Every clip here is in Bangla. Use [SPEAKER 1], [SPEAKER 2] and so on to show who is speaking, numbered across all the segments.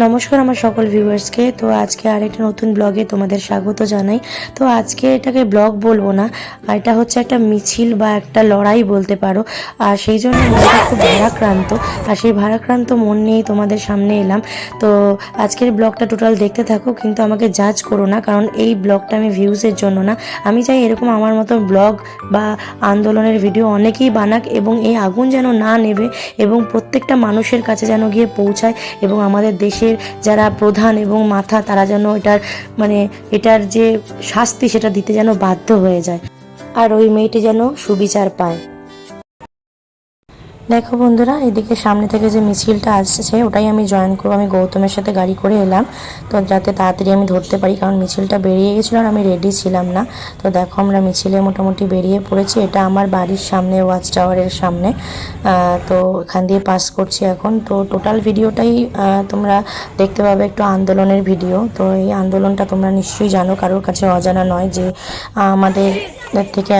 [SPEAKER 1] নমস্কার আমার সকল ভিউয়ার্সকে। তো আজকে আরেকটা নতুন ব্লগে তোমাদের স্বাগত জানাই। তো আজকে এটাকে ব্লগ বলবো না, এটা হচ্ছে একটা মিছিল বা একটা লড়াই বলতে পারো। আর সেই জন্য মনটা খুব ভারাক্রান্ত, আর সেই ভারাক্রান্ত মন নিয়েই তোমাদের সামনে এলাম। তো আজকের ব্লগটা টোটাল দেখতে থাকো, কিন্তু আমাকে জাজ করো না, কারণ এই ব্লগটা আমি ভিউজের জন্য না। আমি চাই এরকম আমার মতো ব্লগ বা আন্দোলনের ভিডিও অনেকেই বানাক, এবং এই আগুন যেন না নেভে এবং প্রত্যেকটা মানুষের কাছে যেন গিয়ে পৌঁছায়, এবং আমাদের দেশের যারা প্রধান এবং মাথা তারা যেন এটার যে শাস্তি সেটা দিতে যেন বাধ্য হয়ে যায়, আর ওই মেয়েটি যেন সুবিচার পায়। দেখো বন্ধুরা, এদিকে সামনে থেকে যে মিছিলটা আসছে ওটাই আমি জয়েন করবো। আমি গৌতমের সাথে গাড়ি করে এলাম, তো যাতে তাড়াতাড়ি আমি ধরতে পারি, কারণ মিছিলটা বেরিয়ে গেছিলো আর আমি রেডি ছিলাম না। তো দেখো আমরা মিছিলে মোটামুটি বেরিয়ে পড়েছি। এটা আমার বাড়ির সামনে, ওয়াচ টাওয়ারের সামনে। তো এখান দিয়ে পাস করছি এখন। তো টোটাল ভিডিওটাই তোমরা দেখতে পাবে, একটু আন্দোলনের ভিডিও। তো এই আন্দোলনটা তোমরা নিশ্চয়ই জানো, কারোর কাছে অজানা নয় যে আমাদের থেকে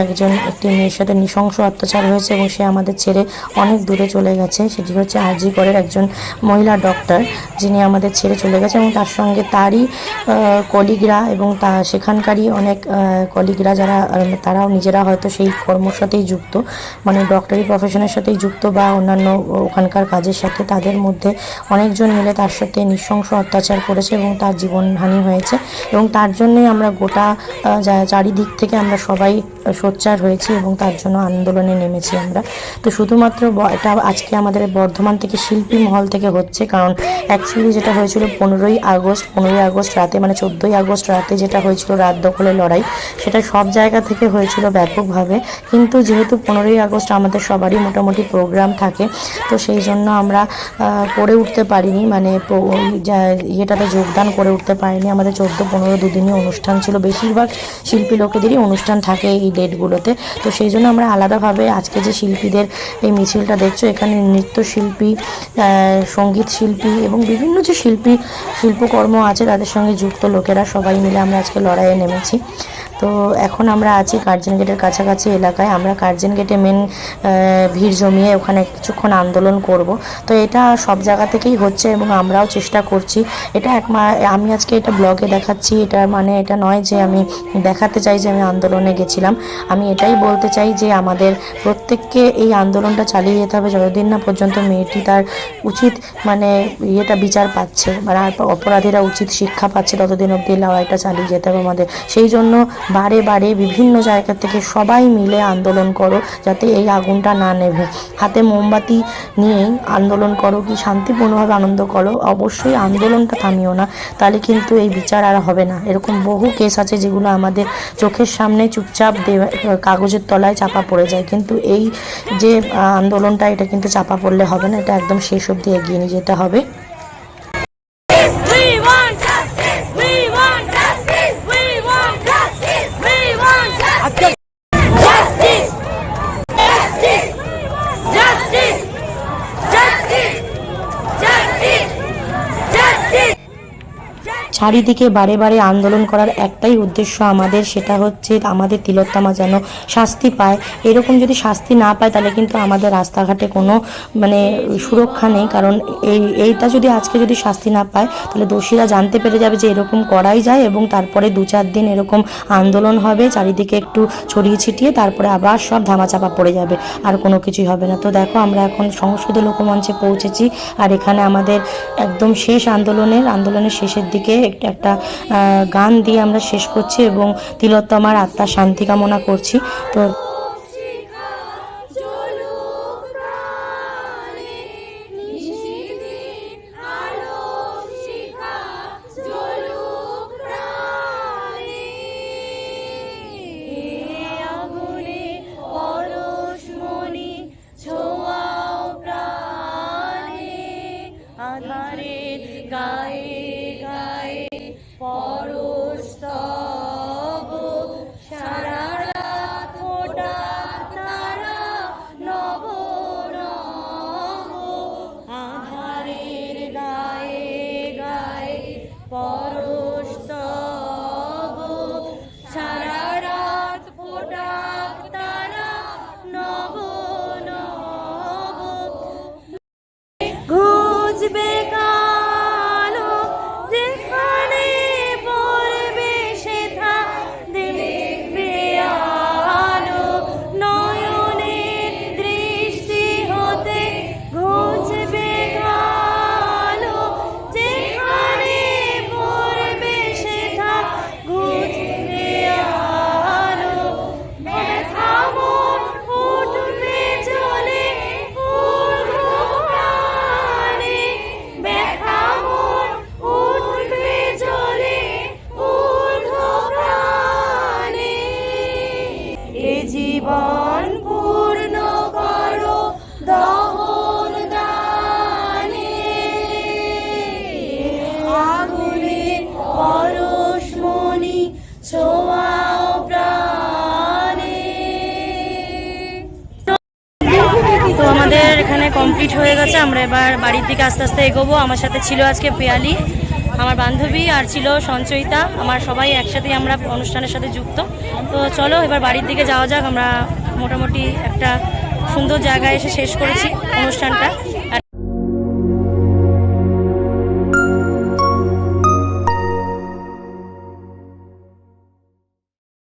[SPEAKER 1] একটি মেয়ের সাথে নৃশংস অত্যাচার হয়েছে, এবং সে আমাদের ছেড়ে অনেক দূরে চলে গেছে। সেটি হচ্ছে আরজি করের একজন মহিলা ডক্টর, যিনি আমাদের ছেড়ে চলে গেছে, এবং তার সঙ্গে তারই কলিগরা এবং সেখানকারই অনেক কলিগরা যারা তারাও নিজেরা হয়তো সেই কর্মর সাথেই যুক্ত, মানে ডক্টরি প্রফেশনের সাথেই যুক্ত বা অন্যান্য ওখানকার কাজের সাথে। তাদের মধ্যে অনেকজন মিলে তার সাথে নৃশংস অত্যাচার করেছে এবং তার জীবনহানি হয়েছে, এবং তার জন্যই আমরা গোটা চারিদিক থেকে আমরা সবাই সোচ্চার হয়েছি এবং তার জন্য আন্দোলনে নেমেছি আমরা। তো শুধুমাত্র এটা আজকে আমাদের বর্ধমান থেকে শিল্পী মহল থেকে হচ্ছে, কারণ অ্যাকচুয়ালি যেটা হয়েছিল 15ই আগস্ট রাতে, মানে 14ই আগস্ট রাতে যেটা হয়েছিল রাত দখলের লড়াই, সেটা সব জায়গা থেকে হয়েছিল ব্যাপকভাবে। কিন্তু যেহেতু 15ই আগস্ট আমাদের সবারই মোটামুটি প্রোগ্রাম থাকে, তো সেই জন্য আমরা করে উঠতে পারিনি, মানে ইয়েটাতে যোগদান করে উঠতে পারিনি। আমাদের 14-15 দুদিনই অনুষ্ঠান ছিল, বেশিরভাগ শিল্পী লোকেদেরই অনুষ্ঠান থাকে এই ডেটগুলোতে। তো সেই জন্য আমরা আলাদাভাবে আজকে যে শিল্পীদের এই মিছিলটা দেখছো, এখানে নৃত্যশিল্পী, সঙ্গীত শিল্পী এবং বিভিন্ন যে শিল্পকর্ম আছে তাদের সঙ্গে যুক্ত লোকেরা সবাই মিলে আমরা আজকে লড়াইয়ে নেমেছি। তো এখন আমরা আছি কার্জন গেটের কাছাকাছি এলাকায়। আমরা কার্জন গেটে মেন ভিড় জমিয়ে ওখানে কিছুক্ষণ আন্দোলন করব। তো এটা সব জায়গা থেকেই হচ্ছে এবং আমরাও চেষ্টা করছি। এটা আমি আজকে এটা ব্লগে দেখাচ্ছি, এটা মানে এটা নয় যে আমি দেখাতে চাই যে আমি আন্দোলনে গেছিলাম। আমি এটাই বলতে চাই যে আমাদের প্রত্যেককে এই আন্দোলনটা চালিয়ে যেতে হবে যতদিন না পর্যন্ত মেয়েটি তার উচিত বিচার পাচ্ছে, মানে অপরাধীরা উচিত শিক্ষা পাচ্ছে, ততদিন অবধি লড়াইটা চালিয়ে যেতে হবে আমাদের। সেই জন্য বারে বারে বিভিন্ন জায়গা থেকে সবাই মিলে আন্দোলন করো, যাতে এই আগুনটা না নেভে। হাতে মোমবাতি নিয়েই আন্দোলন করো, কি শান্তিপূর্ণভাবে আনন্দ করো, অবশ্যই আন্দোলনটা থামিও না, তাহলে কিন্তু এই বিচার আর হবে না। এরকম বহু কেস আছে যেগুলো আমাদের চোখের সামনে চুপচাপ কাগজের তলায় চাপা পড়ে যায়, কিন্তু এই যে আন্দোলনটা, এটা কিন্তু চাপা পড়লে হবে না, এটা একদম শেষ অবধি এগিয়ে নিয়ে যেতে হবে। চারিদিকে বারে বারে আন্দোলন করার একটাই উদ্দেশ্য আমাদের, সেটা হচ্ছে আমাদের তিলোত্তমা যেন শাস্তি পায়। এরকম যদি শাস্তি না পায় তাহলে কিন্তু আমাদের রাস্তাঘাটে কোনো সুরক্ষা নেই, কারণ এইটা আজকে যদি শাস্তি না পায় তাহলে দোষীরা জানতে পেরে যাবে যে এরকম করাই যায়, এবং তারপরে 2-4 দিন এরকম আন্দোলন হবে চারিদিকে একটু ছড়িয়ে ছিটিয়ে, তারপরে আবার সব ধামাচাপা পড়ে যাবে, আর কোনো কিছুই হবে না। তো দেখো আমরা এখন সংস্কৃত লোকমঞ্চে পৌঁছেছি, আর এখানে আমাদের একদম শেষ আন্দোলনের শেষের দিকে একটা গান দিয়ে আমরা শেষ করছি এবং তিলোত্তমার আত্মার শান্তি কামনা করছি। তো
[SPEAKER 2] গায়ে গায়ে পরস্তব সারা রাত ফোটা তারা নব নব, আধারের গায়ে গায়ে পরস্তব সারা রাত ফোটা তারা নব নব, ঘুচবে কালো জীবন পূর্ণ করো দহন দানে, আগুনের পরশমণি ছোঁয়াও প্রাণে।
[SPEAKER 1] তো আমাদের এখানে কমপ্লিট হয়ে গেছে, আমরা এবার বাড়ির দিকে আস্তে আস্তে এগোবো। আমার সাথে ছিল আজকে পিয়ালি, আমার বান্ধবী, আর ছিল সঞ্চয়িতা, আমার সবাই একসাথেই আমরা অনুষ্ঠানের সাথে যুক্ত। তো চলো এবার বাড়ির দিকে যাওয়া যাক। আমরা মোটামুটি একটা সুন্দর জায়গায় এসে শেষ করেছি অনুষ্ঠানটা।